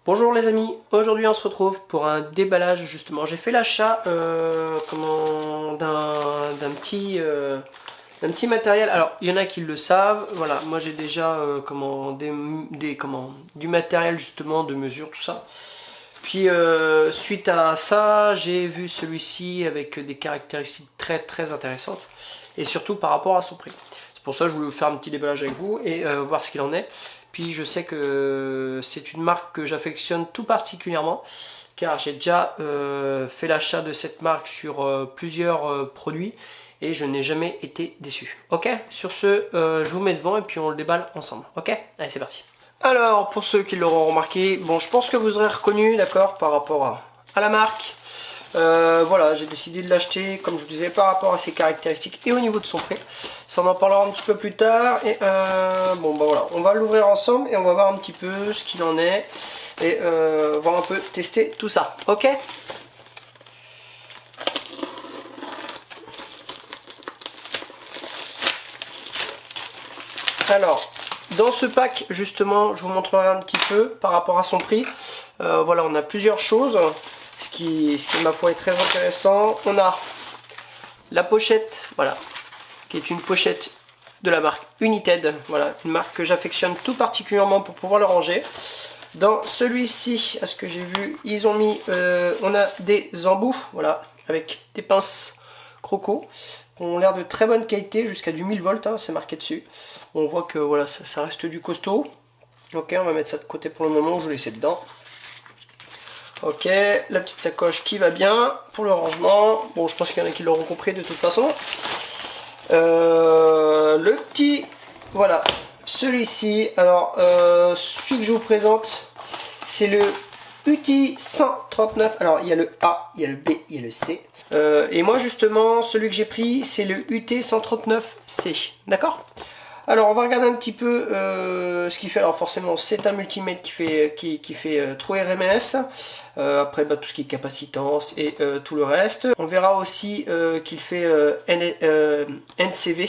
Bonjour les amis, aujourd'hui on se retrouve pour un déballage justement. J'ai fait l'achat d'un petit matériel. Alors il y en a qui le savent, voilà, moi j'ai déjà du matériel justement de mesure, tout ça. Puis suite à ça, j'ai vu celui-ci avec des caractéristiques très intéressantes et surtout par rapport à son prix. C'est pour ça que je voulais vous faire un petit déballage avec vous et voir ce qu'il en est. Puis je sais que c'est une marque que j'affectionne tout particulièrement car j'ai déjà fait l'achat de cette marque sur plusieurs produits et je n'ai jamais été déçu. Ok, sur ce, je vous mets devant et puis on le déballe ensemble. Ok, allez c'est parti. Alors pour ceux qui l'auront remarqué, bon je pense que vous aurez reconnu, d'accord, par rapport à la marque. Voilà, j'ai décidé de l'acheter, comme je vous disais, par rapport à ses caractéristiques et au niveau de son prix. Ça on en parlera un petit peu plus tard. Et bon bah voilà, on va l'ouvrir ensemble et on va voir un petit peu ce qu'il en est et voir un peu tester tout ça. Ok. Alors, dans ce pack justement, je vous montrerai un petit peu par rapport à son prix. Voilà, on a plusieurs choses. Ce qui ma foi est très intéressant. On a la pochette, voilà, qui est une pochette de la marque United, voilà, une marque que j'affectionne tout particulièrement pour pouvoir le ranger. Dans celui-ci, à ce que j'ai vu, ils ont mis, on a des embouts, voilà, avec des pinces croco, qui ont l'air de très bonne qualité, jusqu'à du 1000 volts, hein, c'est marqué dessus. On voit que voilà, ça reste du costaud. Ok, on va mettre ça de côté pour le moment, je vais laisser dedans. Ok, la petite sacoche qui va bien pour le rangement. Bon, je pense qu'il y en a qui l'auront compris de toute façon. Le petit, voilà, celui-ci. Alors, celui que je vous présente, c'est le UTI 139. Alors, il y a le A, il y a le B, il y a le C. Et moi, justement, celui que j'ai pris, c'est le UT 139C. D'accord ? Alors on va regarder un petit peu ce qu'il fait. Alors forcément c'est un multimètre qui fait True RMS. Après bah, tout ce qui est capacitance et tout le reste. On verra aussi qu'il fait NCV.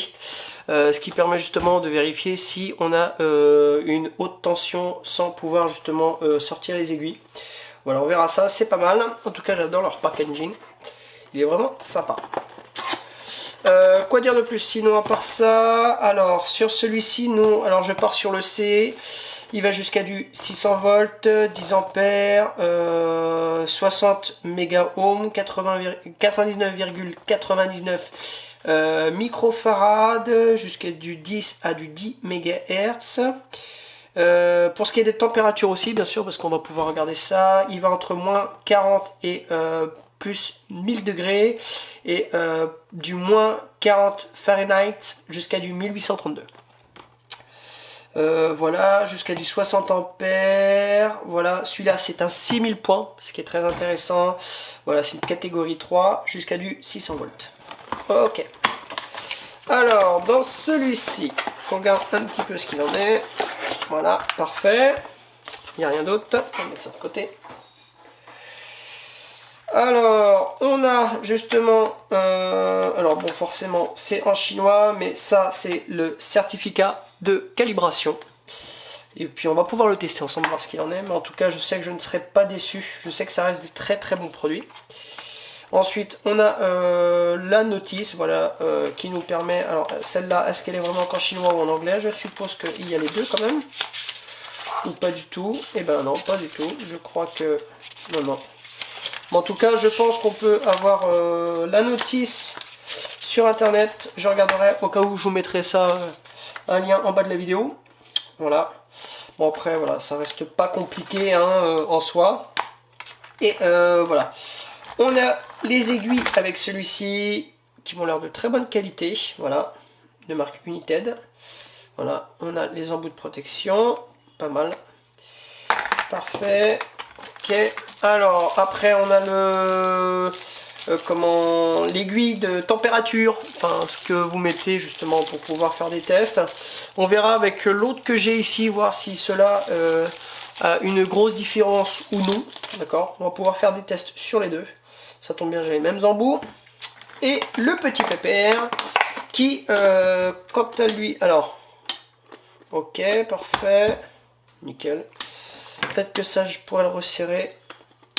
Ce qui permet justement de vérifier si on a une haute tension sans pouvoir justement sortir les aiguilles. Voilà, on verra ça, c'est pas mal. En tout cas j'adore leur packaging. Il est vraiment sympa. Quoi dire de plus sinon à part ça? Alors sur celui-ci, alors je pars sur le C, il va jusqu'à du 600 volts, 10 ampères, 60 mégaohms, 99,99 microfarad, jusqu'à du 10 à du 10 mégahertz. Pour ce qui est des températures aussi, bien sûr, parce qu'on va pouvoir regarder ça, il va entre moins 40 et plus 1000 degrés et du moins 40 Fahrenheit jusqu'à du 1832. Voilà, jusqu'à du 60 ampères. Voilà, celui-là c'est un 6000 points, ce qui est très intéressant. Voilà, c'est une catégorie 3 jusqu'à du 600 volts. Ok. Alors, dans celui-ci, on regarde un petit peu ce qu'il en est. Voilà, parfait. Il n'y a rien d'autre. On va mettre ça de côté. Alors, on a justement, alors bon forcément c'est en chinois, mais ça c'est le certificat de calibration. Et puis on va pouvoir le tester ensemble, voir ce qu'il en est, mais en tout cas je sais que je ne serai pas déçu, je sais que ça reste du très bons produits. Ensuite on a la notice, voilà, qui nous permet, alors celle-là, est-ce qu'elle est vraiment qu'en chinois ou en anglais? Je suppose qu'il y a les deux quand même, ou pas du tout? Eh ben non, pas du tout, je crois que, non. Bon, en tout cas, je pense qu'on peut avoir la notice sur internet. Je regarderai au cas où je vous mettrai ça, un lien en bas de la vidéo. Voilà. Bon, après, voilà, ça reste pas compliqué hein, en soi. Et voilà. On a les aiguilles avec celui-ci qui m'ont l'air de très bonne qualité. Voilà. De marque United. Voilà. On a les embouts de protection. Pas mal. Parfait. Ok, alors après on a le l'aiguille de température, enfin ce que vous mettez justement pour pouvoir faire des tests. On verra avec l'autre que j'ai ici, voir si cela a une grosse différence ou non. D'accord, on va pouvoir faire des tests sur les deux. Ça tombe bien, j'ai les mêmes embouts. Et le petit pépère qui, quant à lui, alors, ok, parfait, nickel. Peut-être que ça, je pourrais le resserrer.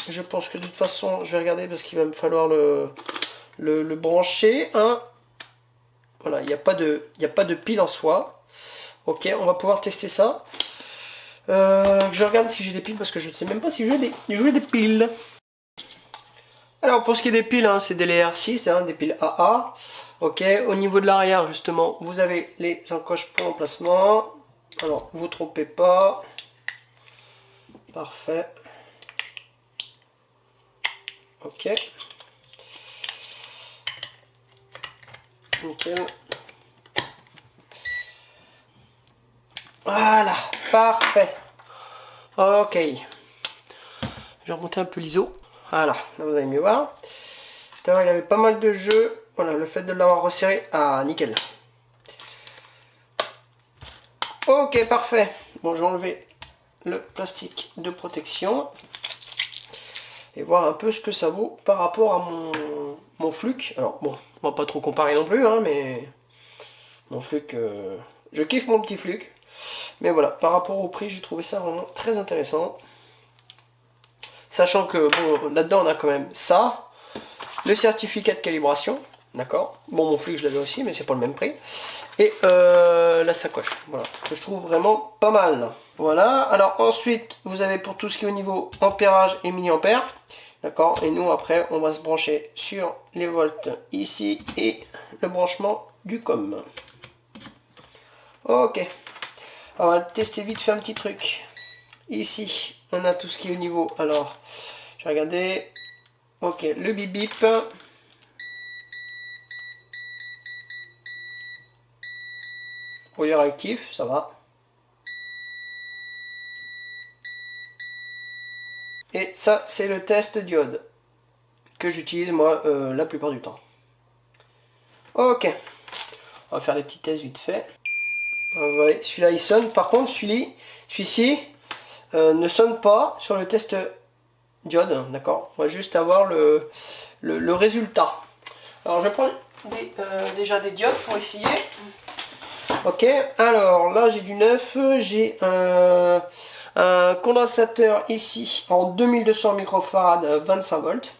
Je pense que de toute façon, je vais regarder parce qu'il va me falloir le brancher. Hein. Voilà, il n'y a pas de pile en soi. Ok, on va pouvoir tester ça. Je regarde si j'ai des piles parce que je ne sais même pas si j'ai des piles. Alors pour ce qui est des piles, hein, c'est des LR6, hein, des piles AA. Ok, au niveau de l'arrière justement, vous avez les encoches pour l'emplacement. Alors, vous trompez pas. Parfait. Ok. Nickel. Voilà, parfait. Ok. Je vais remonter un peu l'ISO. Voilà, là vous allez mieux voir. Tout à l'heure, il y avait pas mal de jeux. Voilà, le fait de l'avoir resserré. Ah, nickel. Ok, parfait. Bon, je vais enlever le plastique de protection. Et voir un peu ce que ça vaut par rapport à mon Fluke. Alors, bon, on va pas trop comparer non plus, hein, mais... Mon Fluke... je kiffe mon petit Fluke. Mais voilà, par rapport au prix, j'ai trouvé ça vraiment très intéressant. Sachant que, bon, là-dedans, on a quand même ça. Le certificat de calibration, d'accord. Bon, mon Fluke, je l'avais aussi, mais c'est pas le même prix. Et la sacoche, voilà, ce que je trouve vraiment pas mal. Voilà, alors ensuite, vous avez pour tout ce qui est au niveau ampérage et milliampères, d'accord. Et nous, après, on va se brancher sur les volts ici et le branchement du COM. Ok, on va tester vite fait un petit truc. Ici, on a tout ce qui est au niveau, alors, je vais regarder. Ok, le bip bip. Brouilleur actif, ça va. Et ça, c'est le test diode que j'utilise moi la plupart du temps. Ok, on va faire des petits tests vite fait. Voilà, celui-là il sonne. Par contre, celui-ci ne sonne pas sur le test diode, d'accord. On va juste avoir le résultat. Alors, je prends déjà des diodes pour essayer. Ok, alors là j'ai du neuf, j'ai un condensateur ici en 2200 microfarad 25 volts.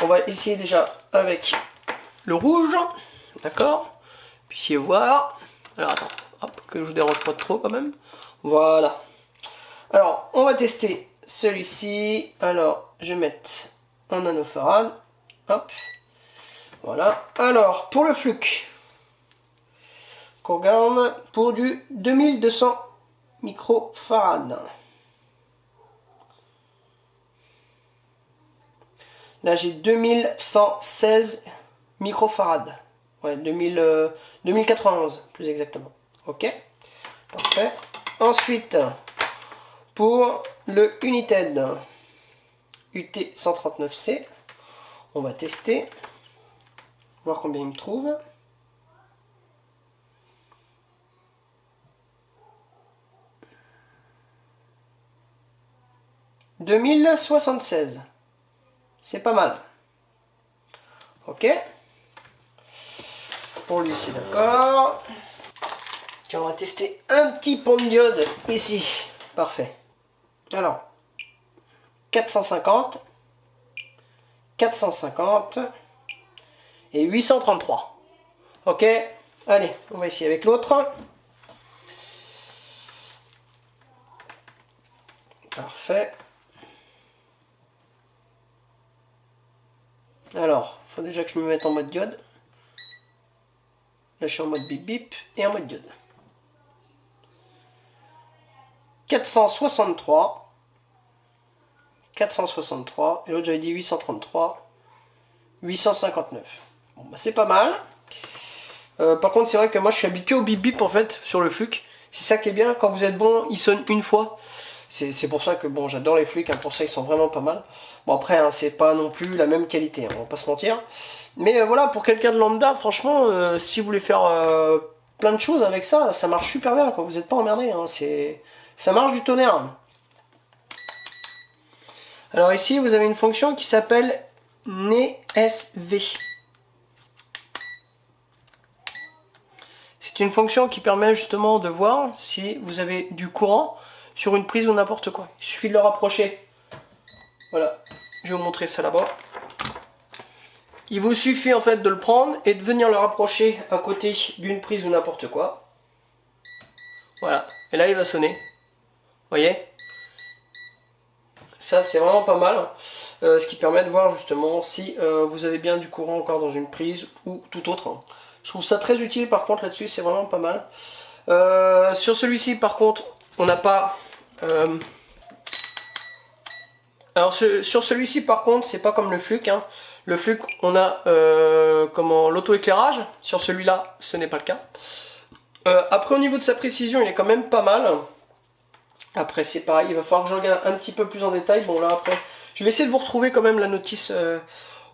On va essayer déjà avec le rouge, d'accord. Puissiez voir. Alors attends, hop, que je vous dérange pas trop quand même. Voilà. Alors on va tester celui-ci. Alors je vais mettre en nanofarad. Hop. Voilà. Alors pour le Fluke, qu'on regarde pour du 2200 microfarad. Là j'ai 2116 microfarad. Ouais, 2091 plus exactement. Ok, parfait. Ensuite, pour le United UT139C, on va tester, voir combien il me trouve. « 2076. C'est pas mal. Ok. Pour lui, c'est d'accord. Tiens, on va tester un petit pont de diode ici. Parfait. Alors, 450, 450 et 833. Ok. Allez, on va essayer avec l'autre. Parfait. Alors, il faut déjà que je me mette en mode diode. Là, je suis en mode bip bip et en mode diode. 463. 463. Et l'autre, j'avais dit 833. 859. Bon, bah, c'est pas mal. Par contre, c'est vrai que moi, je suis habitué au bip bip en fait sur le Fluke. C'est ça qui est bien. Quand vous êtes bon, il sonne une fois. C'est pour ça que bon, j'adore les Fluke, hein, pour ça ils sont vraiment pas mal. Bon après, hein, c'est pas non plus la même qualité, hein, on va pas se mentir. Mais voilà, pour quelqu'un de lambda, franchement, si vous voulez faire plein de choses avec ça, ça marche super bien, quoi. Vous n'êtes pas emmerdé, hein, ça marche du tonnerre. Alors ici, vous avez une fonction qui s'appelle NESV. C'est une fonction qui permet justement de voir si vous avez du courant sur une prise ou n'importe quoi. Il suffit de le rapprocher. Voilà, je vais vous montrer ça là-bas. Il vous suffit en fait de le prendre et de venir le rapprocher à côté d'une prise ou n'importe quoi. Voilà, et là il va sonner. Vous voyez? Ça c'est vraiment pas mal. Ce qui permet de voir justement si vous avez bien du courant encore dans une prise ou tout autre. Je trouve ça très utile par contre là-dessus, c'est vraiment pas mal. Sur celui-ci par contre, on n'a pas... Alors sur celui-ci par contre, c'est pas comme le Fluke. Hein. Le Fluke, on a l'auto-éclairage. Sur celui-là, ce n'est pas le cas. Après au niveau de sa précision, il est quand même pas mal. Après c'est pareil, il va falloir que je regarde un petit peu plus en détail. Bon là après, je vais essayer de vous retrouver quand même la notice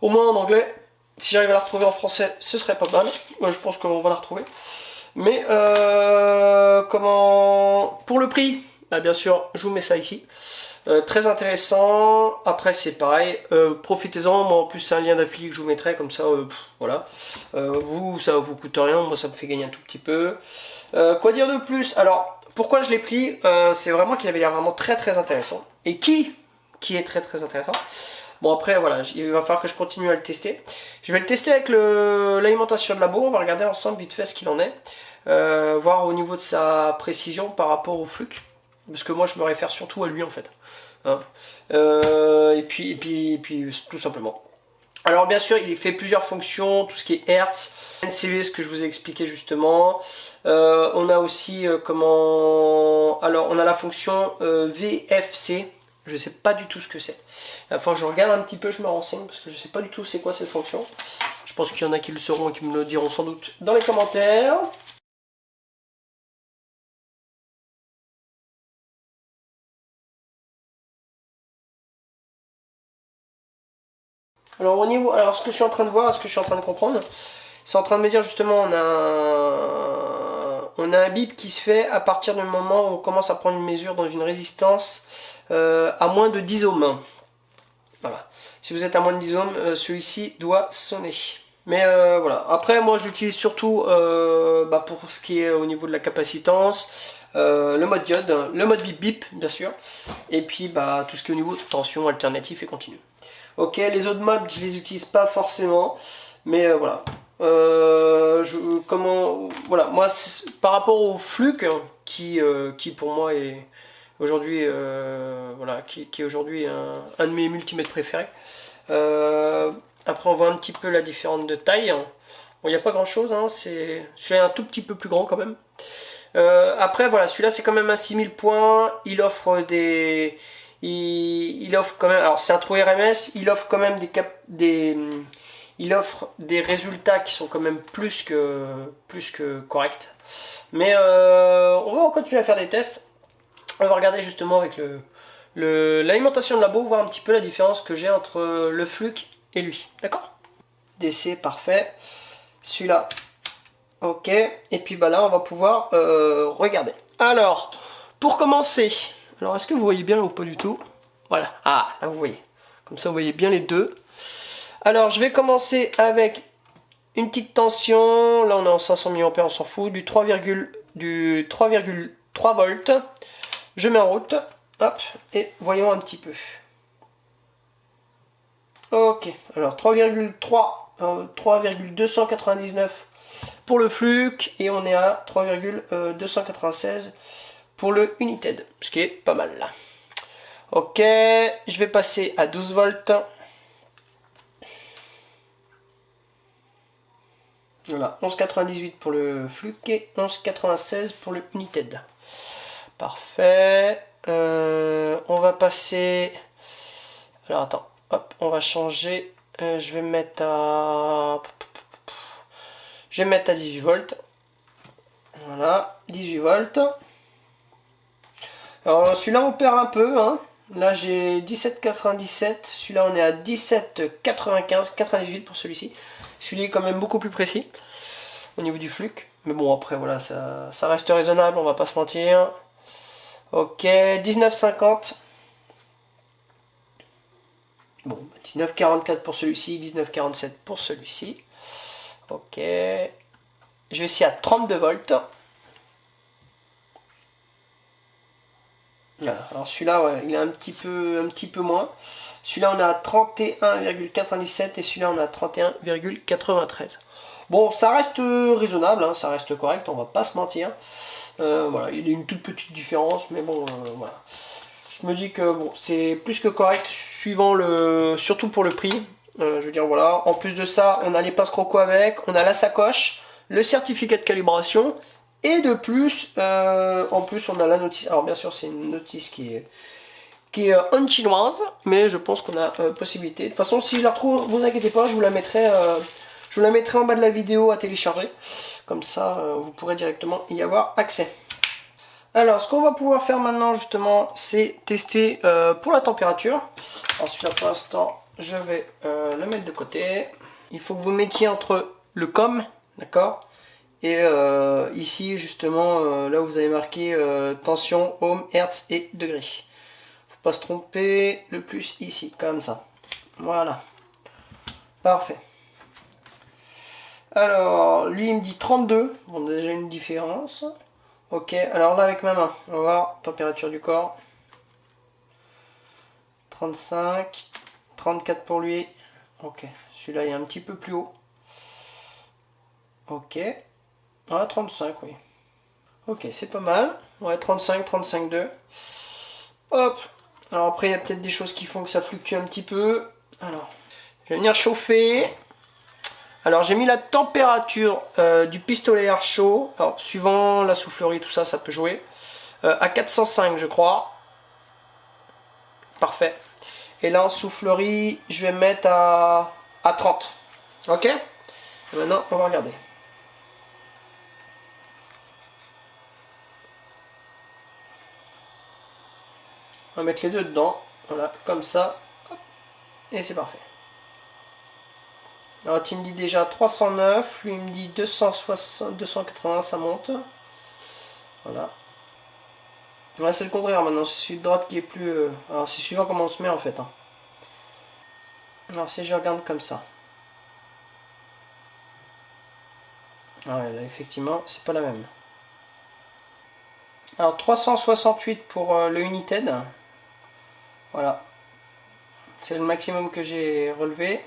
au moins en anglais. Si j'arrive à la retrouver en français, ce serait pas mal. Moi je pense qu'on va la retrouver. Mais pour le prix, bah, bien sûr, je vous mets ça ici. Très intéressant. Après c'est pareil, profitez-en. Moi en plus c'est un lien d'affilié que je vous mettrai comme ça. Voilà. Vous ça vous coûte rien, moi ça me fait gagner un tout petit peu. Quoi dire de plus? Alors pourquoi je l'ai pris? C'est vraiment qu'il avait l'air vraiment très très intéressant. Et qui est très très intéressant. Bon après voilà, il va falloir que je continue à le tester. Je vais le tester avec l'alimentation de labo. On va regarder ensemble vite fait ce qu'il en est. Voir au niveau de sa précision par rapport au Fluke. Parce que moi je me réfère surtout à lui en fait. Hein. Et puis tout simplement. Alors bien sûr il fait plusieurs fonctions, tout ce qui est Hertz, NCV, ce que je vous ai expliqué justement. On a aussi alors on a la fonction VFC. Je sais pas du tout ce que c'est. Il va falloir que je regarde un petit peu, je me renseigne parce que je sais pas du tout c'est quoi cette fonction. Je pense qu'il y en a qui le sauront et qui me le diront sans doute dans les commentaires. Alors au niveau, alors ce que je suis en train de voir, ce que je suis en train de comprendre, c'est en train de me dire justement on a un bip qui se fait à partir du moment où on commence à prendre une mesure dans une résistance à moins de 10 ohms. Voilà. Si vous êtes à moins de 10 ohms, celui-ci doit sonner. Mais voilà. Après moi je l'utilise surtout pour ce qui est au niveau de la capacitance, le mode diode, le mode bip bip bien sûr, et puis tout ce qui est au niveau de tension, alternatif et continu. Ok, les autres modes, je les utilise pas forcément, mais voilà. Voilà, moi, par rapport au Fluke, qui pour moi est aujourd'hui, voilà, qui est aujourd'hui un de mes multimètres préférés. Après, on voit un petit peu la différence de taille. Bon, il n'y a pas grand chose, hein, celui-là un tout petit peu plus grand quand même. Après, voilà, celui-là c'est quand même un 6000 points. Il offre des. Il offre quand même, alors c'est un trou RMS, il offre quand même il offre des résultats qui sont quand même plus que corrects. Mais on va continuer à faire des tests. On va regarder justement avec l'alimentation de labo, voir un petit peu la différence que j'ai entre le Fluke et lui. D'accord? DC, parfait. Celui-là, ok. Et puis là, on va pouvoir regarder. Alors, pour commencer. Alors, est-ce que vous voyez bien ou pas du tout? Voilà. Ah, là, vous voyez. Comme ça, vous voyez bien les deux. Alors, je vais commencer avec une petite tension. Là, on est en 500 mA, on s'en fout. Du 3,3 volts. Je mets en route. Hop. Et voyons un petit peu. Ok. Alors, 3,299 pour le Fluke. Et on est à 3,296 pour le United, ce qui est pas mal là. Ok, je vais passer à 12 volts. Voilà, 11,98 pour le Fluke et 11,96 pour le United. Parfait. On va passer... Alors attends, hop, on va changer. Je vais mettre à 18 volts. Voilà, 18 volts. Alors celui-là on perd un peu, hein. Là j'ai 17,97, celui-là on est à 17,95, 98 pour celui-ci. Celui-là est quand même beaucoup plus précis au niveau du Fluke. Mais bon après voilà, ça reste raisonnable, on va pas se mentir. Ok, 19,50. Bon, 19,44 pour celui-ci, 19,47 pour celui-ci. Ok. Je vais essayer à 32 volts. Voilà. Alors celui-là, ouais, il est un petit peu moins. Celui-là, on a 31,97 et celui-là, on a 31,93. Bon, ça reste raisonnable, hein, ça reste correct, on va pas se mentir. Voilà, il y a une toute petite différence, mais bon, voilà. Je me dis que bon, c'est plus que correct, suivant surtout pour le prix. Je veux dire, voilà. En plus de ça, on a les pinces croco avec, on a la sacoche, le certificat de calibration, et de plus, en plus, on a la notice. Alors bien sûr, c'est une notice qui est en chinoise, mais je pense qu'on a possibilité. De toute façon, si je la retrouve, vous inquiétez pas, je vous la mettrai en bas de la vidéo à télécharger. Comme ça, vous pourrez directement y avoir accès. Alors, ce qu'on va pouvoir faire maintenant, justement, c'est tester pour la température. Alors, celui-là, pour l'instant, je vais le mettre de côté. Il faut que vous mettiez entre le COM, d'accord, et ici, justement, là où vous avez marqué tension, ohm, hertz et degrés. Faut pas se tromper, le plus ici, comme ça. Voilà. Parfait. Alors, lui, il me dit 32. Bon, déjà une différence. Ok, alors là, avec ma main, on va voir température du corps. 35, 34 pour lui. Ok, celui-là, il est un petit peu plus haut. Ok. Ah, 35, oui. Ok, c'est pas mal. Ouais, 35, 35,2. Hop. Alors après, il y a peut-être des choses qui font que ça fluctue un petit peu. Alors, je vais venir chauffer. Alors j'ai mis la température du pistolet air chaud, alors suivant la soufflerie, tout ça, ça peut jouer, à 405 je crois. Parfait. Et là en soufflerie, je vais mettre à 30. Ok. Et maintenant, on va regarder. On va mettre les deux dedans, voilà, comme ça. Hop. Et c'est parfait. Alors tu me dis déjà 309, lui il me dit 260, 280, ça monte. Voilà. Ouais, c'est le contraire maintenant, c'est celui de droite qui est plus... Alors c'est suivant comment on se met en fait. Hein. Alors si je regarde comme ça. Ah ouais, là effectivement, c'est pas la même. Alors 368 pour le United. Voilà. C'est le maximum que j'ai relevé.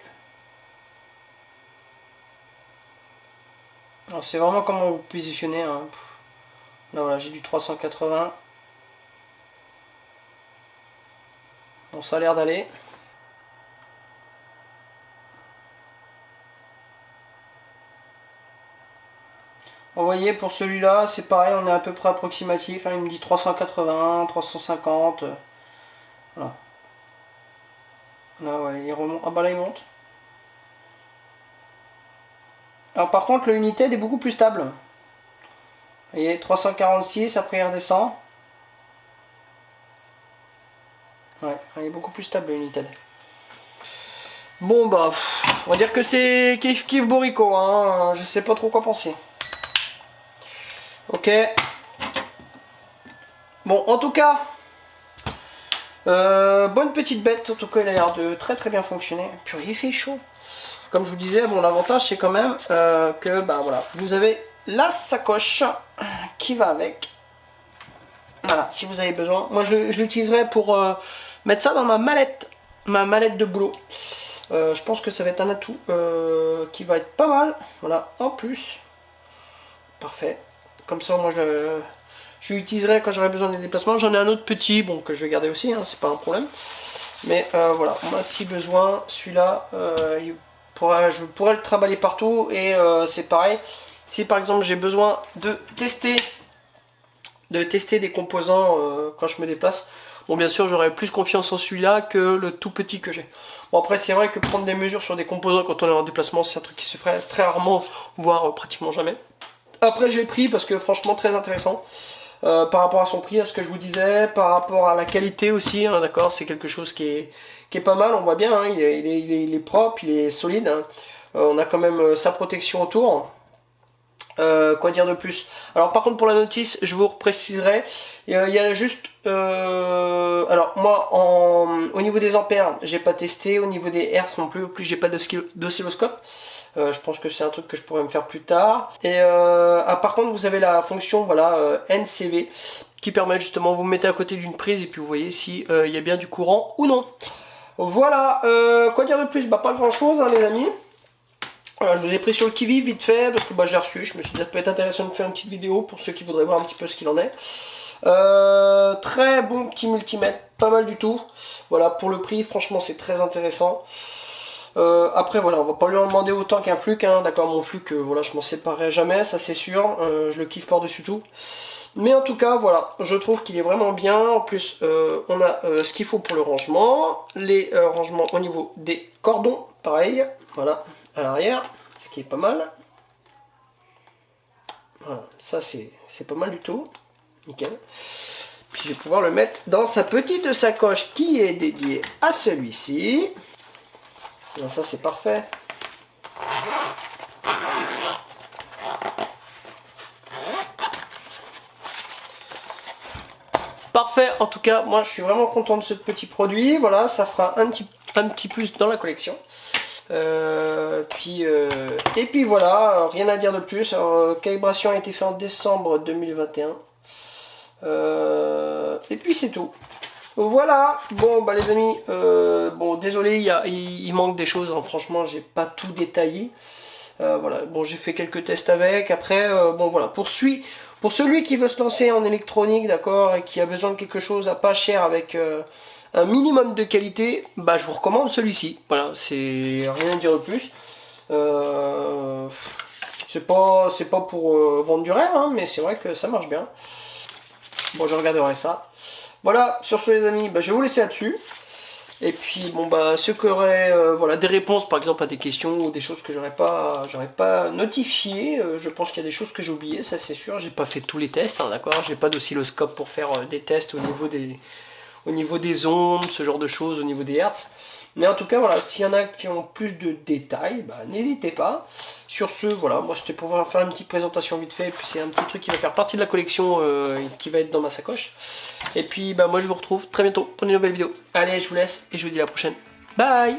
Alors c'est vraiment comment vous positionnez. Hein. Là voilà, j'ai du 380. Bon, ça a l'air d'aller. Vous voyez, pour celui-là, c'est pareil, on est à peu près approximatif. Hein, il me dit 380, 350. Voilà. Là, ouais, il remonte. Ah bah là, il monte. Alors par contre, le United est beaucoup plus stable. Vous voyez, 346, après il redescend. Ouais, il est beaucoup plus stable le United. Bon bah, on va dire que c'est kiff kiff Borico, hein. Je sais pas trop quoi penser. Ok. Bon, en tout cas, bonne petite bête. En tout cas, il a l'air de très très bien fonctionner. Puis il fait chaud. Comme je vous disais, bon, l'avantage c'est quand même que bah voilà, vous avez la sacoche qui va avec. Voilà, si vous avez besoin. Moi, je l'utiliserai pour mettre ça dans ma mallette de boulot. Je pense que ça va être un atout qui va être pas mal. Voilà, en plus. Parfait. Comme ça, moi, je l'utiliserai quand j'aurai besoin des déplacements. J'en ai un autre petit, bon, que je vais garder aussi, hein, c'est pas un problème. Mais voilà, moi, si besoin, celui-là, je pourrais le trimballer partout. Et c'est pareil, si par exemple j'ai besoin de tester des composants quand je me déplace, bon, bien sûr, j'aurais plus confiance en celui-là que le tout petit que j'ai. Bon, après, c'est vrai que prendre des mesures sur des composants quand on est en déplacement, c'est un truc qui se ferait très rarement, voire pratiquement jamais. Après, j'ai pris parce que franchement, très intéressant. Par rapport à son prix, à ce que je vous disais, par rapport à la qualité aussi, hein, d'accord, c'est quelque chose qui est pas mal, on voit bien, hein, il est propre, il est solide, hein. On a quand même sa protection autour. Quoi dire de plus? Alors par contre pour la notice, je vous préciserai, il y a juste, alors moi au niveau des ampères, j'ai pas testé, au niveau des hertz non plus, j'ai pas d'oscilloscope. Je pense que c'est un truc que je pourrais me faire plus tard. Et par contre, vous avez la fonction voilà NCV qui permet justement, vous mettez à côté d'une prise et puis vous voyez si il y a bien du courant ou non. Voilà, quoi dire de plus? Bah pas grand chose hein, les amis. Je vous ai pris sur le qui-vive vite fait parce que bah, je l'ai reçu. Je me suis dit ça peut être intéressant de faire une petite vidéo pour ceux qui voudraient voir un petit peu ce qu'il en est. Très bon petit multimètre, pas mal du tout. Voilà, pour le prix, franchement c'est très intéressant. Après voilà, on va pas lui en demander autant qu'un Fluke, hein. D'accord, mon Fluke, voilà, je m'en séparerai jamais, ça c'est sûr. Je le kiffe par-dessus tout. Mais en tout cas, voilà, je trouve qu'il est vraiment bien. En plus, on a ce qu'il faut pour le rangement. Les rangements au niveau des cordons, pareil. Voilà, à l'arrière, ce qui est pas mal. Voilà, ça c'est pas mal du tout. Nickel. Puis je vais pouvoir le mettre dans sa petite sacoche qui est dédiée à celui-ci. Ça c'est parfait. Parfait, en tout cas, moi je suis vraiment content de ce petit produit. Voilà, ça fera un petit plus dans la collection. Et puis voilà, rien à dire de plus. Alors, calibration a été faite en décembre 2021. Et puis c'est tout. Voilà, bon bah les amis, bon désolé, il manque des choses, hein. Franchement j'ai pas tout détaillé. Voilà, bon j'ai fait quelques tests avec, après bon voilà, pour celui qui veut se lancer en électronique, d'accord, et qui a besoin de quelque chose à pas cher avec un minimum de qualité, bah je vous recommande celui-ci. Voilà, c'est rien à dire de plus. C'est pas pour vendre du rêve, hein, mais c'est vrai que ça marche bien. Bon, je regarderai ça. Voilà, sur ce les amis, bah, je vais vous laisser là-dessus. Et puis bon bah ceux qui auraient voilà, des réponses par exemple à des questions ou des choses que j'aurais pas notifiées, je pense qu'il y a des choses que j'ai oubliées, ça c'est sûr, j'ai pas fait tous les tests, hein, d'accord, j'ai pas d'oscilloscope pour faire des tests au niveau des ondes, ce genre de choses, au niveau des hertz. Mais en tout cas voilà, s'il y en a qui ont plus de détails, bah, n'hésitez pas. Sur ce, voilà, moi c'était pour faire une petite présentation vite fait, et puis c'est un petit truc qui va faire partie de la collection qui va être dans ma sacoche. Et puis bah moi je vous retrouve très bientôt pour une nouvelle vidéo. Allez, je vous laisse et je vous dis à la prochaine. Bye!